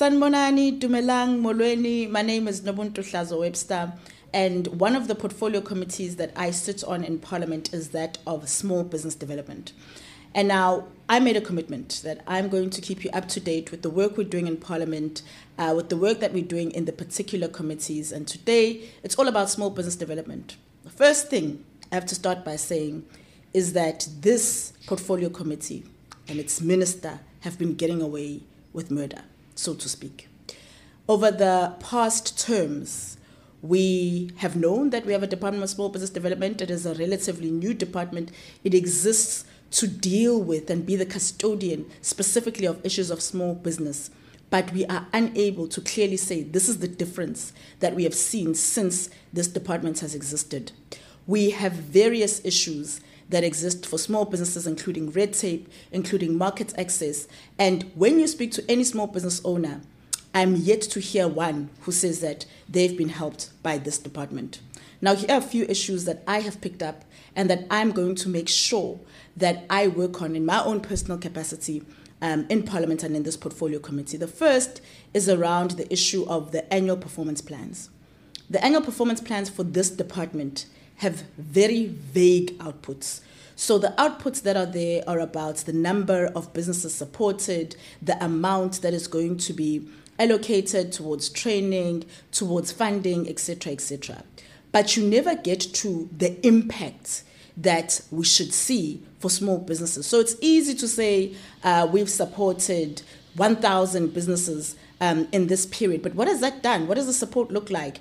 Sanbonani, Dumelang, Molweni. My name is Nobuntu Hlazo-Webster, and one of the portfolio committees that I sit on in Parliament is that of small business development. And now I made a commitment that I'm going to keep you up to date with the work we're doing in Parliament, with the work that we're doing in the particular committees. And today, it's all about small business development. The first thing I have to start by saying is that this portfolio committee and its minister have been getting away with murder, so to speak. Over the past terms, we have known that we have a Department of Small Business Development. It is a relatively new department. It exists to deal with and be the custodian specifically of issues of small business. But we are unable to clearly say this is the difference that we have seen since this department has existed. We have various issues that exist for small businesses, including red tape, including market access. And when you speak to any small business owner, I'm yet to hear one who says that they've been helped by this department. Now, here are a few issues that I have picked up and that I'm going to make sure that I work on in my own personal capacity in Parliament and in this portfolio committee. The first is around the issue of the annual performance plans. The annual performance plans for this department have very vague outputs. So the outputs that are there are about the number of businesses supported, the amount that is going to be allocated towards training, towards funding, etc., etc. But you never get to the impact that we should see for small businesses. So it's easy to say we've supported 1,000 businesses in this period. But what has that done? What does the support look like?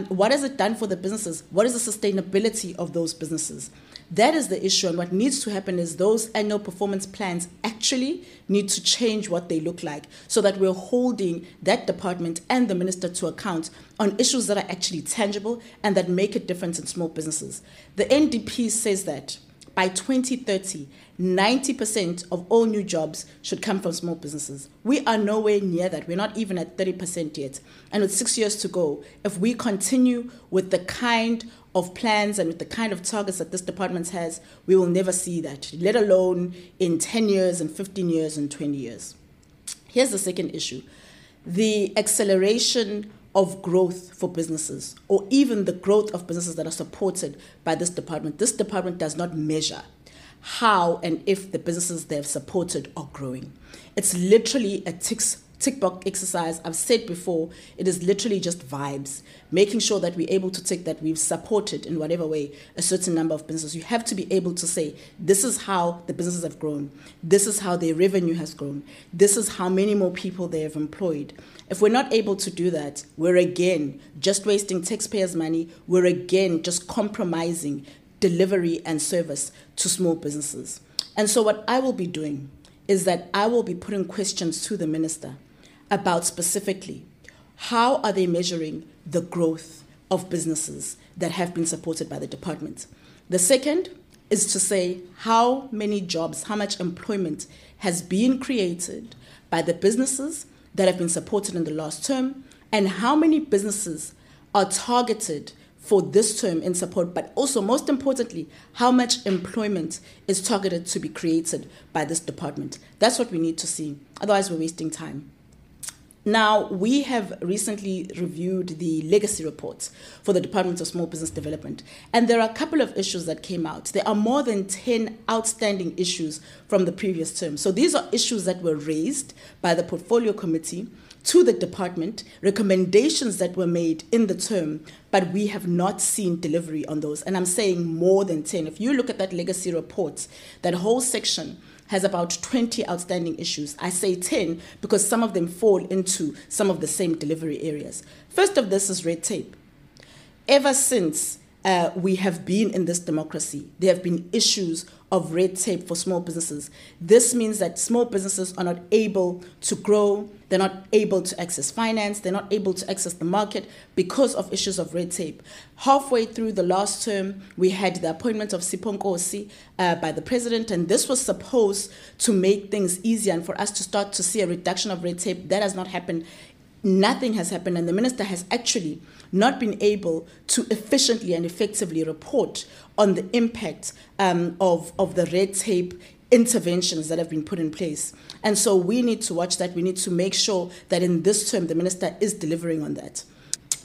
What has it done for the businesses? What is the sustainability of those businesses? That is the issue. And what needs to happen is those annual performance plans actually need to change what they look like so that we're holding that department and the minister to account on issues that are actually tangible and that make a difference in small businesses. The NDP says that by 2030, 90% of all new jobs should come from small businesses. We are nowhere near that. We're not even at 30% yet. And with 6 years to go, if we continue with the kind of plans and with the kind of targets that this department has, we will never see that, let alone in 10 years and 15 years and 20 years. Here's the second issue. The acceleration of growth for businesses, or even the growth of businesses that are supported by this department. This department does not measure how and if the businesses they have supported are growing. It's literally a tick box exercise. I've said before, it is literally just vibes, making sure that we're able to tick that we've supported in whatever way a certain number of businesses. You have to be able to say, this is how the businesses have grown. This is how their revenue has grown. This is how many more people they have employed. If we're not able to do that, we're again just wasting taxpayers' money. We're again just compromising delivery and service to small businesses. And so what I will be doing is that I will be putting questions to the minister about specifically how are they measuring the growth of businesses that have been supported by the department. The second is to say how many jobs, how much employment has been created by the businesses that have been supported in the last term, and how many businesses are targeted for this term in support, but also, most importantly, how much employment is targeted to be created by this department. That's what we need to see. Otherwise, we're wasting time. Now, we have recently reviewed the legacy reports for the Department of Small Business Development, and there are a couple of issues that came out. There are more than 10 outstanding issues from the previous term. So these are issues that were raised by the Portfolio Committee to the department, recommendations that were made in the term, but we have not seen delivery on those. And I'm saying more than 10. If you look at that legacy report, that whole section has about 20 outstanding issues. I say 10 because some of them fall into some of the same delivery areas. First of this is red tape. Ever since we have been in this democracy, there have been issues of red tape for small businesses. This means that small businesses are not able to grow, they're not able to access finance, they're not able to access the market because of issues of red tape. Halfway through the last term, we had the appointment of Sipho Nkosi by the president, and this was supposed to make things easier and for us to start to see a reduction of red tape. That has not happened. Nothing has happened, and the minister has actually not been able to efficiently and effectively report on the impact of the red tape interventions that have been put in place. And so we need to watch that. We need to make sure that in this term, the minister is delivering on that.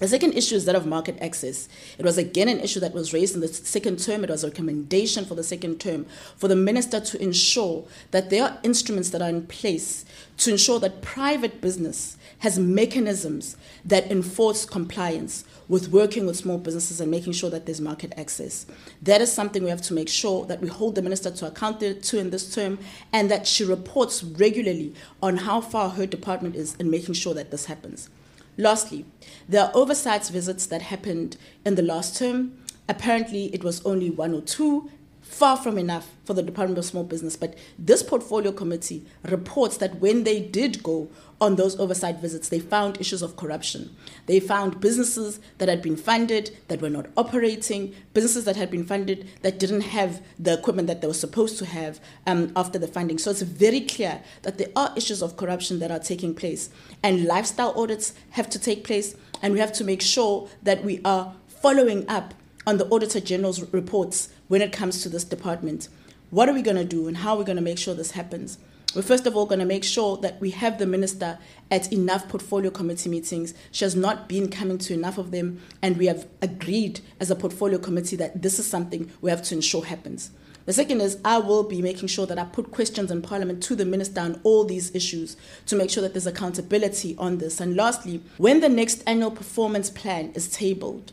The second issue is that of market access. It was again an issue that was raised in the second term. It was a recommendation for the second term for the minister to ensure that there are instruments that are in place to ensure that private business has mechanisms that enforce compliance with working with small businesses and making sure that there's market access. That is something we have to make sure that we hold the minister to account to in this term, and that she reports regularly on how far her department is in making sure that this happens. Lastly, there are oversight visits that happened in the last term. Apparently, it was only 1 or 2, far from enough for the Department of Small Business. But this portfolio committee reports that when they did go on those oversight visits, they found issues of corruption. They found businesses that had been funded that were not operating, businesses that had been funded that didn't have the equipment that they were supposed to have after the funding. So it's very clear that there are issues of corruption that are taking place, and lifestyle audits have to take place, and we have to make sure that we are following up on the Auditor General's reports when it comes to this department. What are we going to do, and how are we going to make sure this happens? We're first of all going to make sure that we have the minister at enough portfolio committee meetings. She has not been coming to enough of them, and we have agreed as a portfolio committee that this is something we have to ensure happens. The second is I will be making sure that I put questions in Parliament to the minister on all these issues to make sure that there's accountability on this. And lastly, when the next annual performance plan is tabled,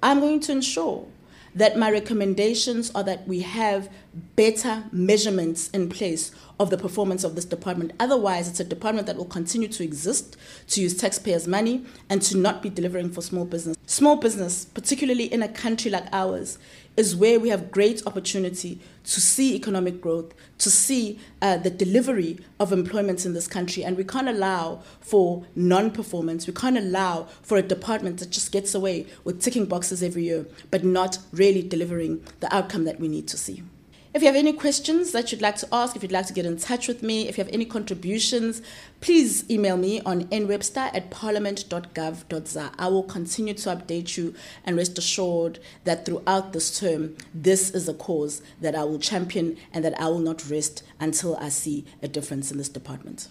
I'm going to ensure that my recommendations are that we have better measurements in place of the performance of this department. Otherwise, it's a department that will continue to exist, to use taxpayers' money, and to not be delivering for small business. Small business, particularly in a country like ours, is where we have great opportunity to see economic growth, to see the delivery of employment in this country. And we can't allow for non-performance. We can't allow for a department that just gets away with ticking boxes every year, but not really delivering the outcome that we need to see. If you have any questions that you'd like to ask, if you'd like to get in touch with me, if you have any contributions, please email me on nwebster@parliament.gov.za. I will continue to update you, and rest assured that throughout this term, this is a cause that I will champion and that I will not rest until I see a difference in this department.